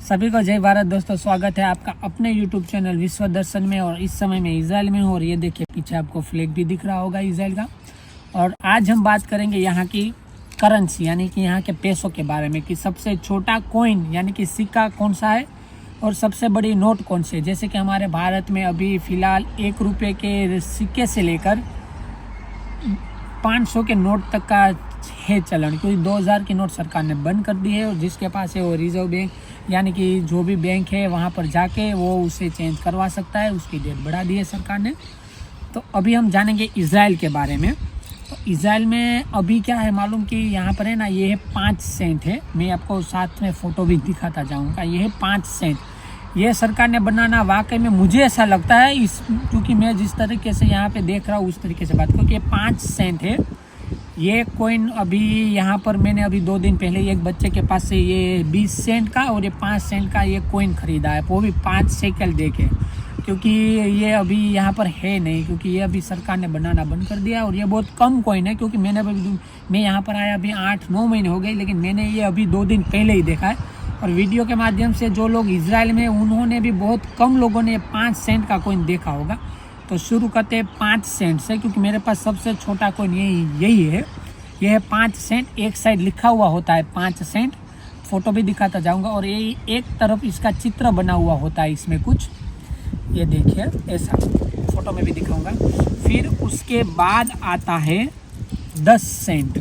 सभी को जय भारत दोस्तों, स्वागत है आपका अपने YouTube चैनल विश्व दर्शन में। और इस समय मैं इजराइल में हूँ और ये देखिए पीछे आपको फ्लैग भी दिख रहा होगा इजराइल का। और आज हम बात करेंगे यहाँ की करेंसी यानी कि यहाँ के पैसों के बारे में कि सबसे छोटा कॉइन यानी कि सिक्का कौन सा है और सबसे बड़ी नोट कौन सी है। जैसे कि हमारे भारत में अभी फ़िलहाल 1 रुपये के सिक्के से लेकर 500 के नोट तक का है चलन, क्योंकि 2000 की नोट सरकार ने बंद कर दी है। और जिसके पास है वो रिजर्व बैंक यानी कि जो भी बैंक है वहाँ पर जाके वो उसे चेंज करवा सकता है, उसकी डेट बढ़ा दी है सरकार ने। तो अभी हम जानेंगे इजराइल के बारे में। तो इजराइल में अभी क्या है मालूम कि यहाँ पर है ना, ये है 5 सेंट है। मैं आपको साथ में फ़ोटो भी दिखाता जाऊँगा। ये है 5 सेंट। ये सरकार ने बनाना वाकई में मुझे ऐसा लगता है क्योंकि मैं जिस तरीके से यहाँ पे देख रहा हूँ उस तरीके से बात करूँ कि ये 5 सेंट है। ये कॉइन अभी यहाँ पर मैंने अभी 2 दिन पहले एक बच्चे के पास से ये 20 सेंट का और ये 5 सेंट का ये कॉइन ख़रीदा है, वो भी 5 शेकल दे के, क्योंकि ये अभी यहाँ पर है नहीं, क्योंकि ये अभी सरकार ने बनाना बंद कर दिया। और ये बहुत कम कॉइन है, क्योंकि मैं यहाँ पर आया अभी 8-9 महीने हो गए, लेकिन मैंने ये अभी 2 दिन पहले ही देखा है। और वीडियो के माध्यम से जो लोग इजराइल में उन्होंने भी बहुत कम लोगों ने 5 सेंट का कॉइन देखा होगा। तो शुरू करते हैं 5 सेंट से, क्योंकि मेरे पास सबसे छोटा कॉइन यही है। यह है 5 सेंट। एक साइड लिखा हुआ होता है 5 सेंट, फ़ोटो भी दिखाता जाऊंगा। और ये एक तरफ इसका चित्र बना हुआ होता है इसमें कुछ, ये देखिए ऐसा, फ़ोटो में भी दिखाऊंगा। फिर उसके बाद आता है 10 सेंट।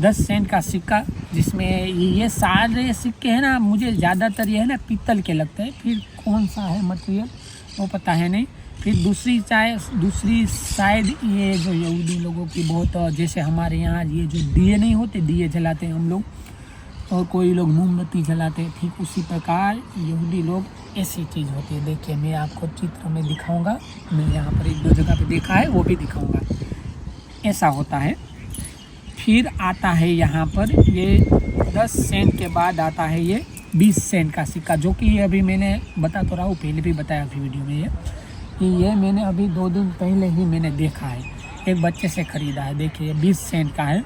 10 सेंट का सिक्का, जिसमें ये सारे सिक्के हैं ना, मुझे ज़्यादातर ये है ना पीतल के लगते हैं। फिर कौन सा है मटेरियल वो पता है नहीं। फिर दूसरी साइड ये जो यहूदी लोगों की बहुत, जैसे हमारे यहाँ ये जो दिए नहीं होते, दिए जलाते हैं हम लोग, और कोई लोग मोमबत्ती जलाते हैं, ठीक उसी प्रकार यहूदी लोग ऐसी चीज़ होती है। देखिए मैं आपको चित्र में दिखाऊंगा, मैं यहाँ पर 1-2 जगह पे देखा है वो भी दिखाऊंगा। ऐसा होता है। फिर आता है यहाँ पर ये 10 सेंट के बाद आता है ये 20 सेंट का सिक्का, जो कि ये अभी मैंने बता तो रहा हूँ, पहले भी बताया अभी वीडियो में ये मैंने अभी 2 दिन पहले ही मैंने देखा है, एक बच्चे से ख़रीदा है। देखिए ये 20 सेंट का है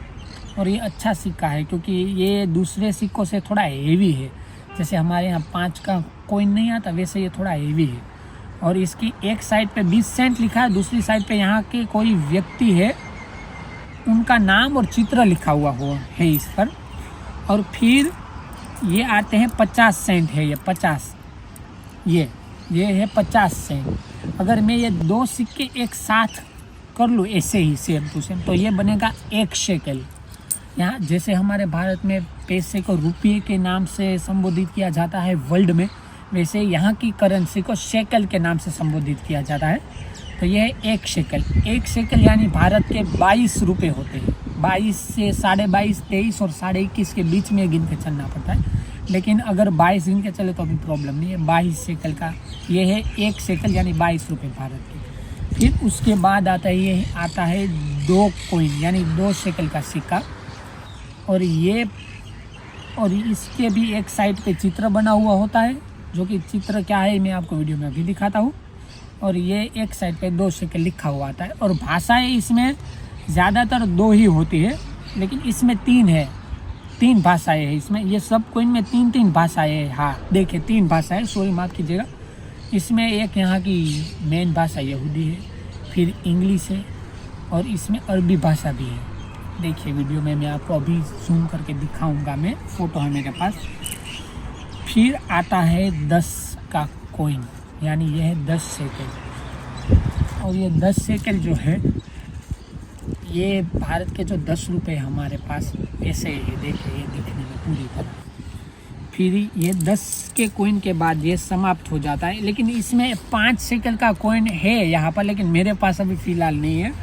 और ये अच्छा सिक्का है, क्योंकि ये दूसरे सिक्कों से थोड़ा हेवी है। जैसे हमारे यहाँ 5 का कॉइन नहीं आता, वैसे ये थोड़ा हेवी है। और इसकी एक साइड पे 20 सेंट लिखा है, दूसरी साइड पे यहाँ के कोई व्यक्ति है उनका नाम और चित्र लिखा हुआ है इस पर। और फिर ये आते हैं 50 सेंट है, ये 50, ये है 50 सेंट। अगर मैं ये 2 सिक्के एक साथ कर लूँ ऐसे ही सेम टू सेम, तो ये बनेगा 1 शेकल। यहाँ जैसे हमारे भारत में पैसे को रुपये के नाम से संबोधित किया जाता है वर्ल्ड में, वैसे यहाँ की करेंसी को शेकल के नाम से संबोधित किया जाता है। तो ये है 1 शेकल। 1 शेकल यानी भारत के 22 रुपये होते हैं। 22 से 22.5, 23 और 21.5 के बीच में गिन के चलना पड़ता है। लेकिन अगर 22 गिन के चले तो अभी प्रॉब्लम नहीं है। 22 शेकल का ये है 1 शेकल यानी 22 रुपये भारत के। फिर उसके बाद आता है 2 कॉइन यानी 2 शेकल का सिक्का। और इसके भी एक साइड पे चित्र बना हुआ होता है, जो कि चित्र क्या है मैं आपको वीडियो में अभी दिखाता हूँ। और ये एक साइड पे 2 शेकल लिखा हुआ आता है। और भाषाएं इसमें ज़्यादातर 2 ही होती है, लेकिन इसमें 3 है, 3 भाषाएं हैं इसमें। ये सब कॉइन में 3 भाषाएं हैं। हाँ देखिए 3 भाषाएं, सॉरी माफ़ कीजिएगा। इसमें एक यहाँ की मेन भाषा यहूदी है, फिर इंग्लिश है और इसमें अरबी भाषा भी है। देखिए वीडियो में मैं आपको अभी जूम करके दिखाऊंगा, मैं फ़ोटो है मेरे पास। फिर आता है 10 का कॉइन यानी यह है 10 शेकल। और ये 10 शेकल जो है ये भारत के जो 10 रुपये हमारे पास ऐसे ही देखिए, ये दिखने में पूरी तरह। फिर ये 10 के कॉइन के बाद ये समाप्त हो जाता है। लेकिन इसमें 5 शेकल का कॉइन है यहाँ पर, लेकिन मेरे पास अभी फ़िलहाल नहीं है।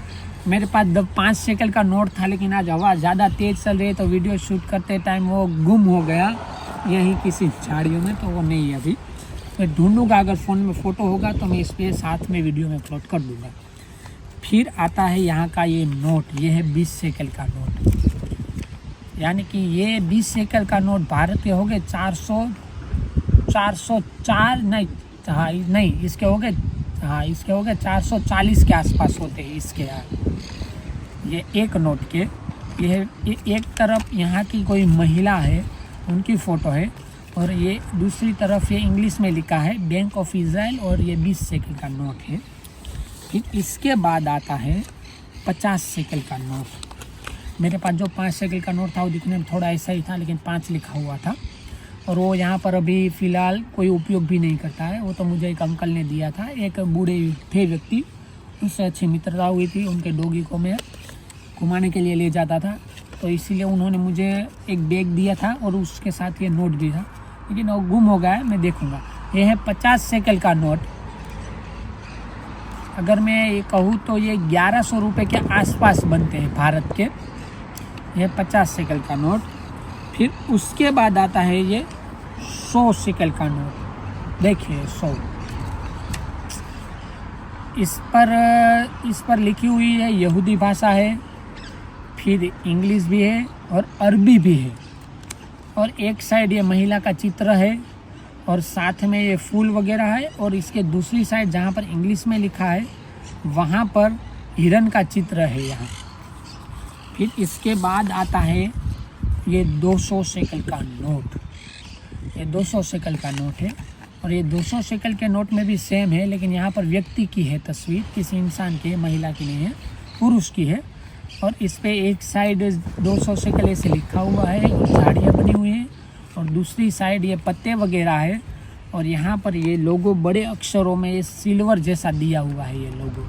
मेरे पास 5 शेकल का नोट था, लेकिन आज हवा ज़्यादा तेज़ चल रही है तो वीडियो शूट करते टाइम वो गुम हो गया यहीं किसी झाड़ियों में, तो वो नहीं है अभी। मैं ढूंढूंगा, अगर फ़ोन में फ़ोटो होगा तो मैं इस पर साथ में वीडियो में अपलोड कर दूँगा। फिर आता है यहाँ का ये नोट, ये है 20 शेकल का नोट। यानी कि ये 20 शेकल का नोट भारत के हो गए 404 नहीं, हाँ नहीं, इसके हो गए 440 के आसपास होते हैं इसके यहाँ। ये एक नोट के ये एक तरफ यहाँ की कोई महिला है, उनकी फ़ोटो है, और ये दूसरी तरफ ये इंग्लिश में लिखा है बैंक ऑफ इज़राइल और ये 20 शेकल का नोट है। फिर इसके बाद आता है 50 शेकल का नोट। मेरे पास जो 5 शेकल का नोट था वो दिखने में थोड़ा ऐसा ही था, लेकिन 5 लिखा हुआ था और वो यहाँ पर अभी फ़िलहाल कोई उपयोग भी नहीं करता है। वो तो मुझे एक अंकल ने दिया था, एक बूढ़े थे व्यक्ति, उससे अच्छी मित्रता हुई थी। उनके डॉगी को मैं घुमाने के लिए ले जाता था, तो इसीलिए उन्होंने मुझे एक बैग दिया था और उसके साथ ये नोट भी था, लेकिन वो गुम हो गया है। मैं देखूँगा। ये है 50 शेकल का नोट। अगर मैं ये कहूँ तो ये 1100 रुपये के आसपास बनते हैं भारत के। ये 50 शेकल का नोट। फिर उसके बाद आता है ये 100 शेकल का नोट। देखिए 100, इस पर लिखी हुई है यहूदी भाषा है, फिर इंग्लिश भी है और अरबी भी है, और एक साइड ये महिला का चित्र है और साथ में ये फूल वगैरह है, और इसके दूसरी साइड जहाँ पर इंग्लिश में लिखा है वहाँ पर हिरन का चित्र है यहाँ। फिर इसके बाद आता है ये 200 शेकल का नोट। ये 200 शेकल का नोट है और ये 200 शेकल के नोट में भी सेम है, लेकिन यहाँ पर व्यक्ति की है तस्वीर, किसी इंसान की है, महिला की नहीं है, पुरुष की है। और इस पे एक साइड 200 शेकल ऐसे लिखा हुआ है और झाड़ियाँ बनी हुई हैं, और दूसरी साइड ये पत्ते वगैरह है, और यहाँ पर ये लोगो बड़े अक्षरों में ये सिल्वर जैसा दिया हुआ है ये लोगो।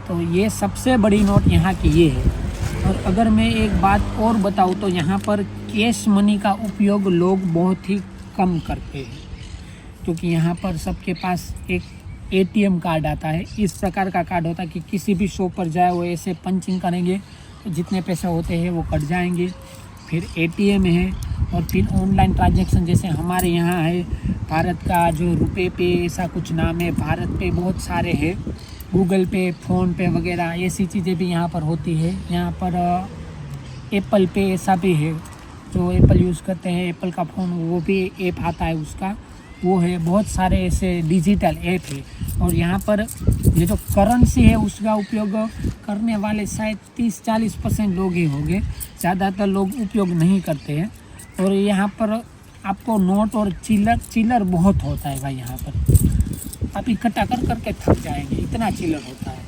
तो ये सबसे बड़ी नोट यहाँ की ये है। और अगर मैं एक बात और बताऊँ तो यहाँ पर कैश मनी का उपयोग लोग बहुत ही कम करते हैं, क्योंकि यहाँ पर सबके पास एक ATM कार्ड आता है। इस प्रकार का कार्ड होता है कि किसी भी शॉप पर जाए वो ऐसे पंचिंग करेंगे तो जितने पैसे होते हैं वो कट जाएंगे। फिर ATM है, और फिर ऑनलाइन ट्रांजैक्शन जैसे हमारे यहाँ है भारत का जो रुपए पे ऐसा कुछ नाम है, भारत पे बहुत सारे हैं, गूगल पे, फ़ोन पे वगैरह ऐसी चीज़ें भी यहाँ पर होती है। यहाँ पर एप्पल पे ऐसा भी है, जो एप्पल यूज़ करते हैं, एप्पल का फ़ोन वो भी ऐप आता है उसका, वो है। बहुत सारे ऐसे डिजिटल ऐप है। और यहाँ पर ये जो करेंसी है उसका उपयोग करने वाले शायद 30-40% लोग ही होंगे, ज़्यादातर लोग उपयोग नहीं करते हैं। और यहाँ पर आपको नोट और चिल्लर बहुत होता है भाई, यहाँ पर आप इकट्ठा करके थक जाएंगे, इतना चिल्लर होता है।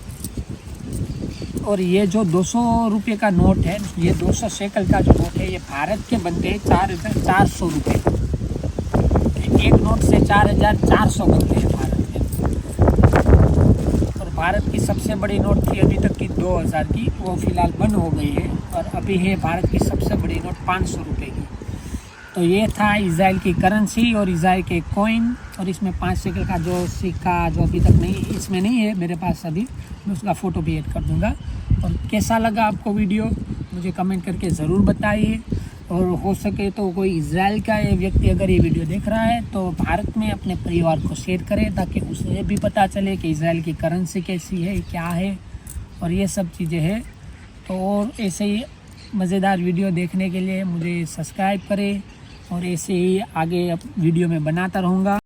और ये जो 200 रुपये का नोट है, ये 200 शेकल का जो नोट है, ये भारत के बनते हैं 4,400 रुपये। एक नोट से 4,400 बनते हैं भारत के। और भारत की सबसे बड़ी नोट थी अभी तक की 2000 की, वो फिलहाल बंद हो गई है, और अभी है भारत की सबसे बड़ी नोट 500 रुपये की। तो ये था इज़राइल की करेंसी और इज़राइल के कॉइन। और इसमें 5 शेकल का जो सिक्का जो अभी तक नहीं, इसमें नहीं है मेरे पास अभी, मैं उसका फ़ोटो भी ऐड कर दूँगा। और कैसा लगा आपको वीडियो मुझे कमेंट करके ज़रूर बताइए। और हो सके तो कोई इज़राइल का ये व्यक्ति अगर ये वीडियो देख रहा है तो भारत में अपने परिवार को शेयर करें, ताकि उसे भी पता चले कि इज़राइल की करेंसी कैसी है, क्या है, और ये सब चीज़ें हैं। तो और ऐसे ही मज़ेदार वीडियो देखने के लिए मुझे सब्सक्राइब करें, और ऐसे ही आगे वीडियो में बनाता रहूँगा।